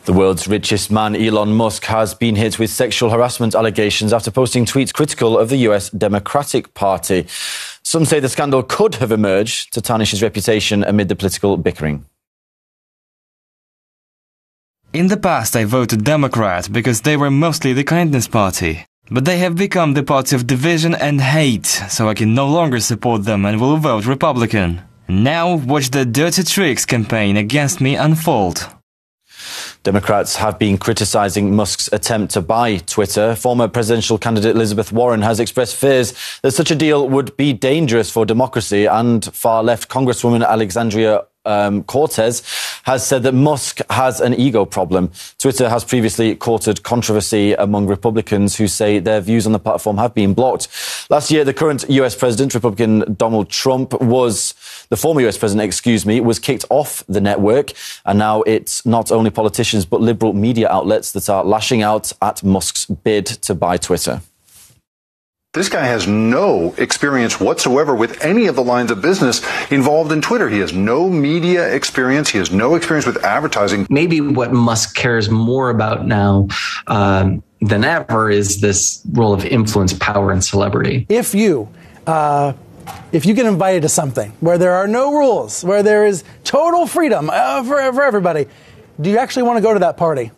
The world's richest man, Elon Musk, has been hit with sexual harassment allegations after posting tweets critical of the US Democratic Party. Some say the scandal could have emerged to tarnish his reputation amid the political bickering. In the past, I voted Democrat because they were mostly the kindness party. But they have become the party of division and hate, so I can no longer support them and will vote Republican. Now watch the Dirty Tricks campaign against me unfold. Democrats have been criticising Musk's attempt to buy Twitter. Former presidential candidate Elizabeth Warren has expressed fears that such a deal would be dangerous for democracy, and far-left Congresswoman Alexandria Cortez has said that Musk has an ego problem. Twitter has previously courted controversy among Republicans who say their views on the platform have been blocked. Last year, the current US president, Republican Donald Trump, the former US president, was kicked off the network. And now it's not only politicians but liberal media outlets that are lashing out at Musk's bid to buy Twitter. This guy has no experience whatsoever with any of the lines of business involved in Twitter. He has no media experience. He has no experience with advertising. Maybe what Musk cares more about now than ever is this role of influence, power, and celebrity. If you get invited to something where there are no rules, where there is total freedom for everybody, do you actually want to go to that party?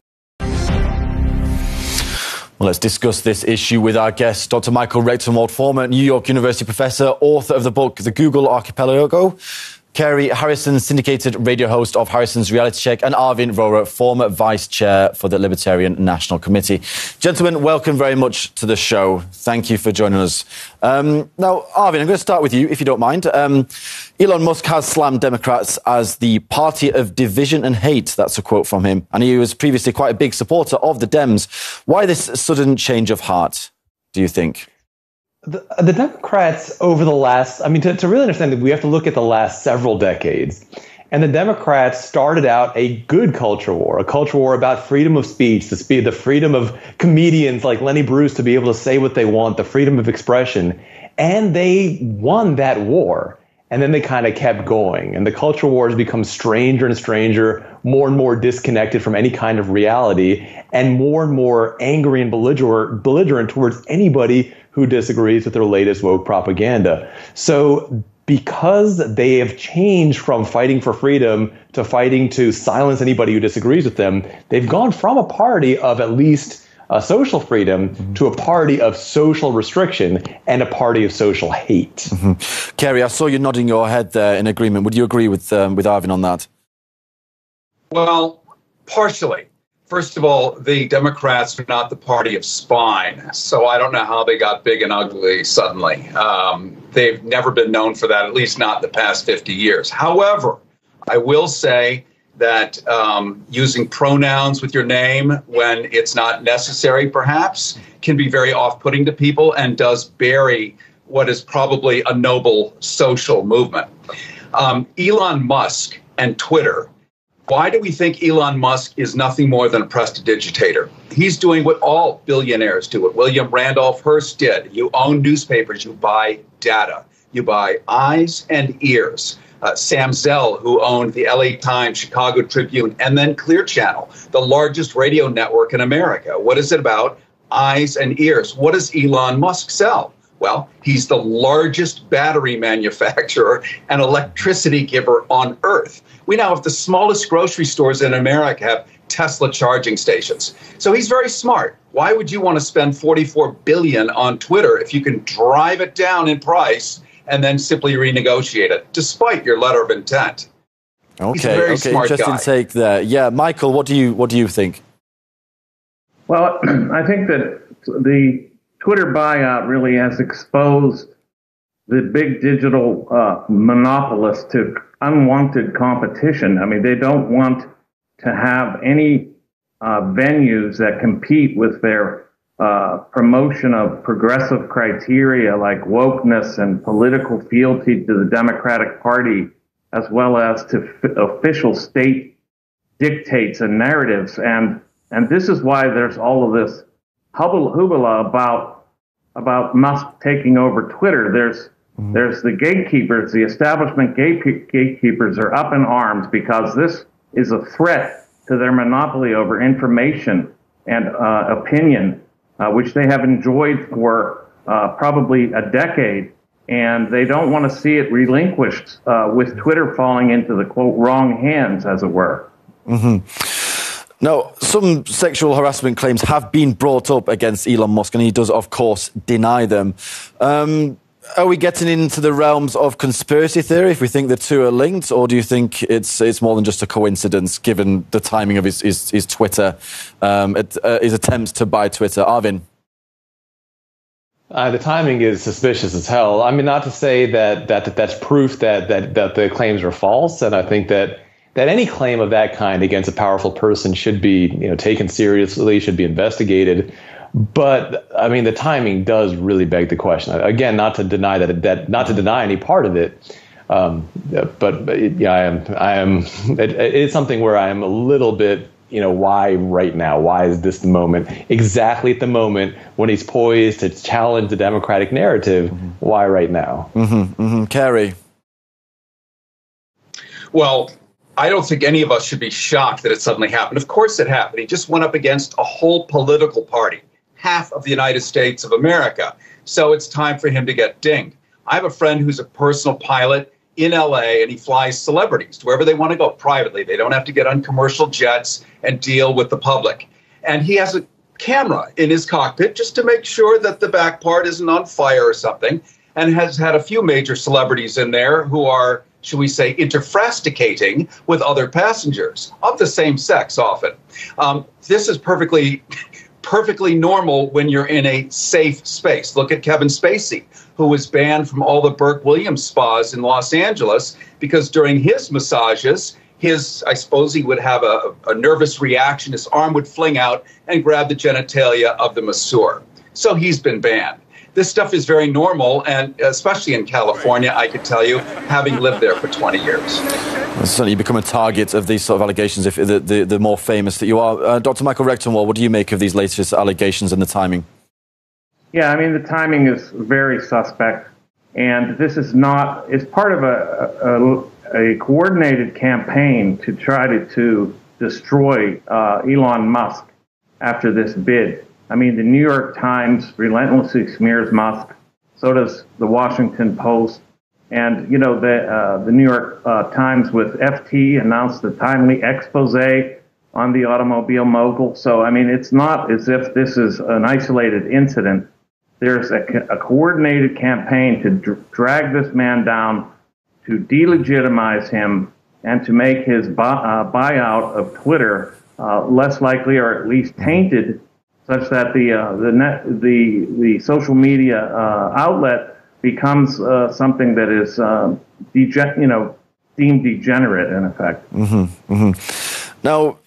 Well, let's discuss this issue with our guest, Dr. Michael Rectenwald, former New York University professor, author of the book The Google Archipelago, Cary, Harrison's syndicated radio host of Harrison's Reality Check, and Arvin Vohra, former vice chair for the Libertarian National Committee. Gentlemen, welcome very much to the show. Thank you for joining us. Now, Arvin, I'm going to start with you, if you don't mind. Elon Musk has slammed Democrats as the party of division and hate. That's a quote from him. And he was previously quite a big supporter of the Dems. Why this sudden change of heart, do you think? The Democrats over the last, to really understand that, we have to look at the last several decades. And the Democrats started out a good culture war, a culture war about freedom of speech, the freedom of comedians like Lenny Bruce to be able to say what they want, the freedom of expression. And they won that war. And then they kind of kept going. And the culture war has become stranger and stranger, more and more disconnected from any kind of reality, and more angry and belligerent towards anybody who disagrees with their latest woke propaganda. So because they have changed from fighting for freedom to fighting to silence anybody who disagrees with them, they've gone from a party of at least social freedom to a party of social restriction and a party of social hate. Mm-hmm. Cary, I saw you nodding your head there in agreement. Would you agree with Arvin on that? Well, partially. First of all, the Democrats are not the party of spine, so I don't know how they got big and ugly suddenly. They've never been known for that, at least not in the past 50 years. However, I will say that using pronouns with your name when it's not necessary, perhaps, can be very off-putting to people and does bury what is probably a noble social movement. Elon Musk and Twitter. Why do we think Elon Musk is nothing more than a prestidigitator? He's doing what all billionaires do, what William Randolph Hearst did. You own newspapers, you buy data, you buy eyes and ears. Sam Zell, who owned the LA Times, Chicago Tribune, and then Clear Channel, the largest radio network in America. What is it about? Eyes and ears. What does Elon Musk sell? Well, he's the largest battery manufacturer and electricity giver on Earth. We now have the smallest grocery stores in America have Tesla charging stations. So he's very smart. Why would you want to spend $44 billion on Twitter if you can drive it down in price and then simply renegotiate it, despite your letter of intent? He's a very smart interesting guy. take there. Yeah, Michael, what do you think? Well, I think that the Twitter buyout really has exposed the big digital monopolists to unwanted competition. I mean, they don't want to have any venues that compete with their promotion of progressive criteria like wokeness and political fealty to the Democratic Party, as well as to official state dictates and narratives. And this is why there's all of this hoobla about Musk taking over Twitter. There's the gatekeepers, the establishment gatekeepers are up in arms because this is a threat to their monopoly over information and opinion, which they have enjoyed for probably a decade. And they don't want to see it relinquished with Twitter falling into the, quote, wrong hands, as it were. Now, some sexual harassment claims have been brought up against Elon Musk, and he does, of course, deny them. Are we getting into the realms of conspiracy theory if we think the two are linked, or do you think it's more than just a coincidence, given the timing of his Twitter, his attempts to buy Twitter? Arvin? The timing is suspicious as hell. I mean, not to say that's proof that the claims are false, and I think that any claim of that kind against a powerful person should be, taken seriously, should be investigated. But I mean, the timing does really beg the question. Again, not to deny not to deny any part of it, but yeah, I am. It's something where I am a little bit. Why right now? Why is this the moment? Exactly at the moment when he's poised to challenge the Democratic narrative. Why right now? Cary? Well, I don't think any of us should be shocked that it suddenly happened. Of course it happened. He just went up against a whole political party, half of the United States of America. So it's time for him to get dinged. I have a friend who's a personal pilot in LA, and he flies celebrities to wherever they want to go privately. They don't have to get on commercial jets and deal with the public. And he has a camera in his cockpit just to make sure that the back part isn't on fire or something, and has had a few major celebrities in there who are, should we say, interfrasticating with other passengers of the same sex often. This is perfectly normal when you're in a safe space. Look at Kevin Spacey, who was banned from all the Burke Williams spas in Los Angeles because during his massages, I suppose he would have a nervous reaction. His arm would fling out and grab the genitalia of the masseur. So he's been banned. This stuff is very normal, and especially in California, I could tell you, having lived there for 20 years. Certainly you become a target of these sort of allegations if the more famous that you are. Dr. Michael Rectenwald, what do you make of these latest allegations and the timing? Yeah, I mean, the timing is very suspect, and this is not, it's part of a coordinated campaign to try to destroy Elon Musk after this bid. I mean, the New York Times relentlessly smears Musk. So does the Washington Post. And, the New York Times with FT announced a timely expose on the automobile mogul. So, I mean, it's not as if this is an isolated incident. There's a coordinated campaign to drag this man down, to delegitimize him, and to make his buyout of Twitter less likely, or at least tainted, such that the social media outlet becomes something that is deemed degenerate in effect. Now,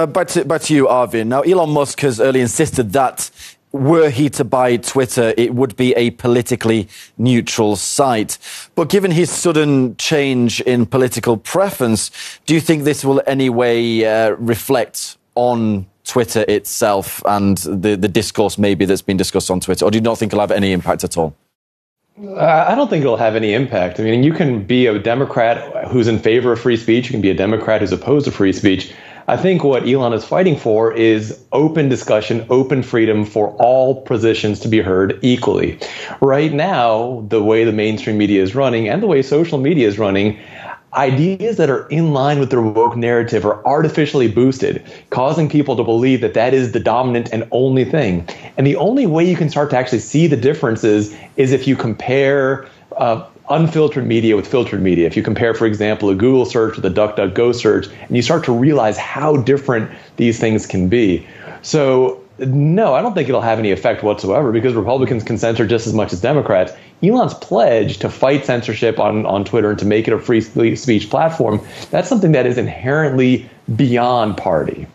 back to you, Arvin. Now, Elon Musk has early insisted that were he to buy Twitter, it would be a politically neutral site. But given his sudden change in political preference, do you think this will anyway reflect on Twitter itself and the discourse maybe that's been discussed on Twitter? Or do you not think it'll have any impact at all? I don't think it'll have any impact. I mean, you can be a Democrat who's in favor of free speech. You can be a Democrat who's opposed to free speech. I think what Elon is fighting for is open discussion, open freedom for all positions to be heard equally. Right now, the way the mainstream media is running and the way social media is running, ideas that are in line with the woke narrative are artificially boosted, causing people to believe that that is the dominant and only thing. And the only way you can start to actually see the differences is if you compare unfiltered media with filtered media. If you compare, for example, a Google search with a DuckDuckGo search, and you start to realize how different these things can be. So, no, I don't think it'll have any effect whatsoever because Republicans can censor just as much as Democrats. Elon's pledge to fight censorship on Twitter and to make it a free speech platform, that's something that is inherently beyond party.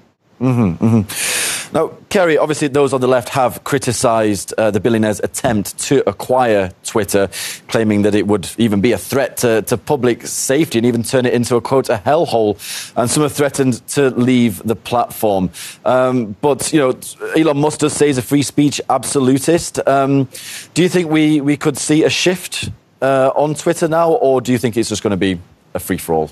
Now, Cary, obviously those on the left have criticised the billionaire's attempt to acquire Twitter, claiming that it would even be a threat to public safety and even turn it into a, quote, a hellhole. And some have threatened to leave the platform. But, Elon Musk does say he's a free speech absolutist. Do you think we could see a shift on Twitter now, or do you think it's just going to be a free-for-all?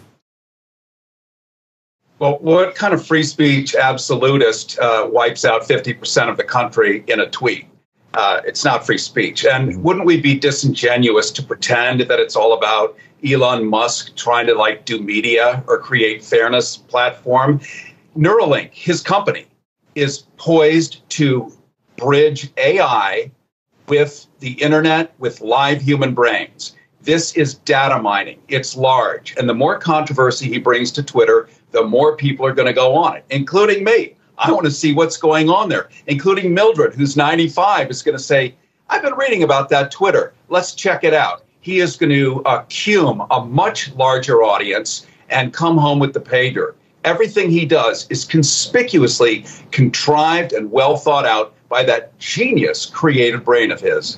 Well, what kind of free speech absolutist wipes out 50% of the country in a tweet? It's not free speech. And wouldn't we be disingenuous to pretend that it's all about Elon Musk trying to do media or create fairness platform? Neuralink, his company, is poised to bridge AI with the internet, with live human brains. This is data mining. It's large. And the more controversy he brings to Twitter, the more people are going to go on it, including me. I want to see what's going on there, including Mildred, who's 95, is going to say, I've been reading about that Twitter. Let's check it out. He is going to cume a much larger audience and come home with the pay dirt. Everything he does is conspicuously contrived and well thought out by that genius creative brain of his.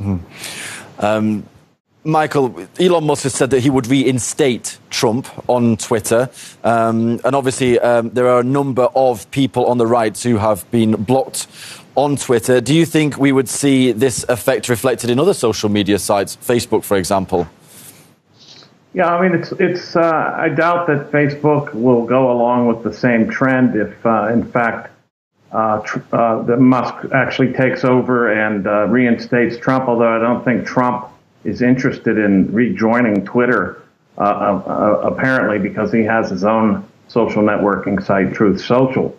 Michael, Elon Musk has said that he would reinstate Trump on Twitter. And obviously, there are a number of people on the right who have been blocked on Twitter. Do you think we would see this effect reflected in other social media sites, Facebook, for example? Yeah, I mean, it's. I doubt that Facebook will go along with the same trend if, in fact, the Musk actually takes over and reinstates Trump. Although I don't think Trump is interested in rejoining Twitter, apparently, because he has his own social networking site, Truth Social.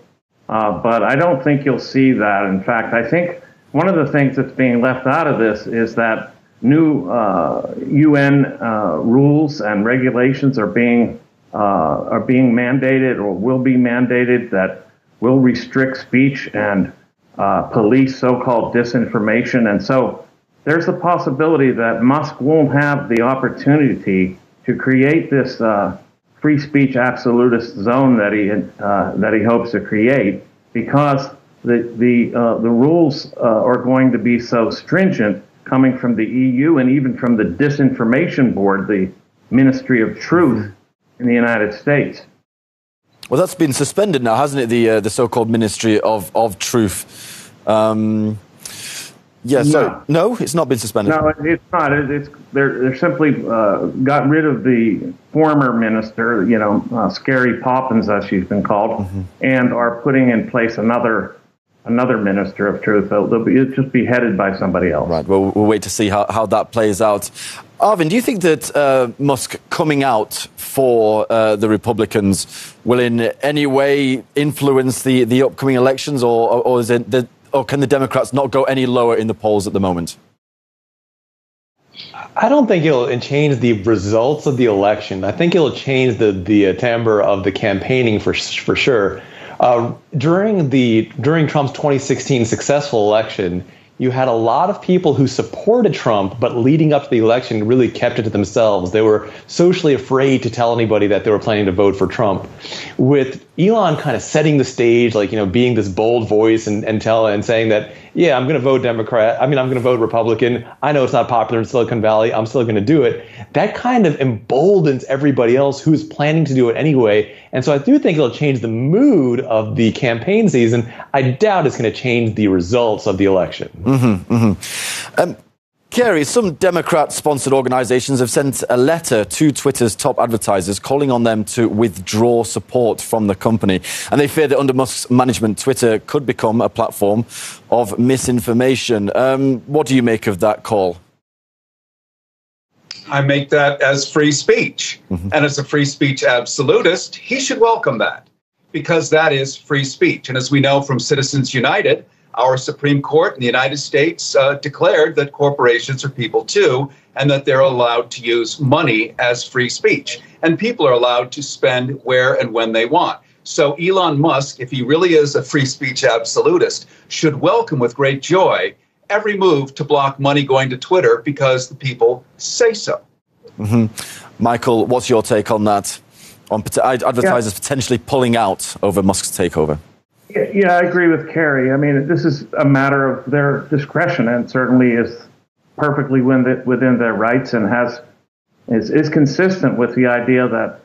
But I don't think you'll see that. In fact, I think one of the things that's being left out of this is that new UN rules and regulations are being mandated or will be mandated that will restrict speech and police so-called disinformation. And so there's a possibility that Musk won't have the opportunity to create this free speech absolutist zone that he hopes to create, because the rules are going to be so stringent, coming from the EU and even from the Disinformation Board, the Ministry of Truth in the United States. Well, that's been suspended now, hasn't it? The so-called Ministry of Truth. Yeah. So no, it's not been suspended. No, it's not. They're simply got rid of the former minister, Cary Poppins, as she's been called, and are putting in place another minister of truth. It'll just be headed by somebody else. Right. Well, we'll wait to see how that plays out. Arvin, do you think that Musk coming out for the Republicans will in any way influence the upcoming elections, or is it or can the Democrats not go any lower in the polls at the moment? I don't think it'll change the results of the election. I think it'll change the timbre of the campaigning for sure. During Trump's 2016 successful election, you had a lot of people who supported Trump, but leading up to the election really kept it to themselves. They were socially afraid to tell anybody that they were planning to vote for Trump. With Elon kind of setting the stage, being this bold voice and saying that, yeah, I'm going to vote Democrat. I'm going to vote Republican. I know it's not popular in Silicon Valley. I'm still going to do it. That kind of emboldens everybody else who's planning to do it anyway. And so I do think it'll change the mood of the campaign season. I doubt it's going to change the results of the election. Cary, some Democrat-sponsored organizations have sent a letter to Twitter's top advertisers calling on them to withdraw support from the company. And they fear that under Musk's management, Twitter could become a platform of misinformation. What do you make of that call? I make that as free speech. And as a free speech absolutist, he should welcome that, because that is free speech. And as we know from Citizens United, our Supreme Court in the United States declared that corporations are people too, and that they're allowed to use money as free speech. And people are allowed to spend where and when they want. So Elon Musk, if he really is a free speech absolutist, should welcome with great joy every move to block money going to Twitter because the people say so. Michael, what's your take on that? On advertisers potentially pulling out over Musk's takeover? Yeah, I agree with Cary. I mean, this is a matter of their discretion, and certainly is perfectly within their rights, and is consistent with the idea that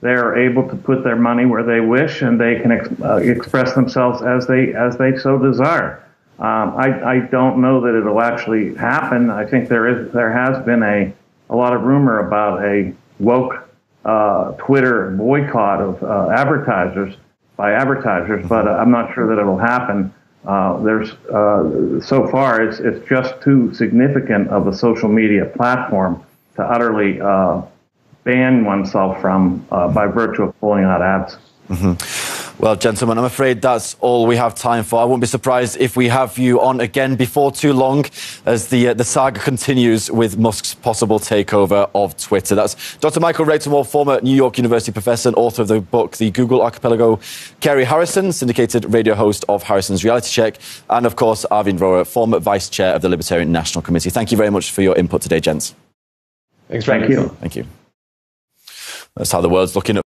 they're able to put their money where they wish, and they can express themselves as they so desire. I don't know that it'll actually happen. I think there has been a lot of rumor about a woke Twitter boycott of advertisers. by advertisers, but I'm not sure that it'll happen. So far, it's just too significant of a social media platform to utterly ban oneself from by virtue of pulling out ads. Well, gentlemen, I'm afraid that's all we have time for. I won't be surprised if we have you on again before too long as the saga continues with Musk's possible takeover of Twitter. That's Dr. Michael Reichtenwald, former New York University professor and author of the book The Google Archipelago, Cary Harrison, syndicated radio host of Harrison's Reality Check, and, of course, Arvind Rohrer, former vice chair of the Libertarian National Committee. Thank you very much for your input today, gents. Thanks, Frank. Thank you. Thank you. That's how the world's looking at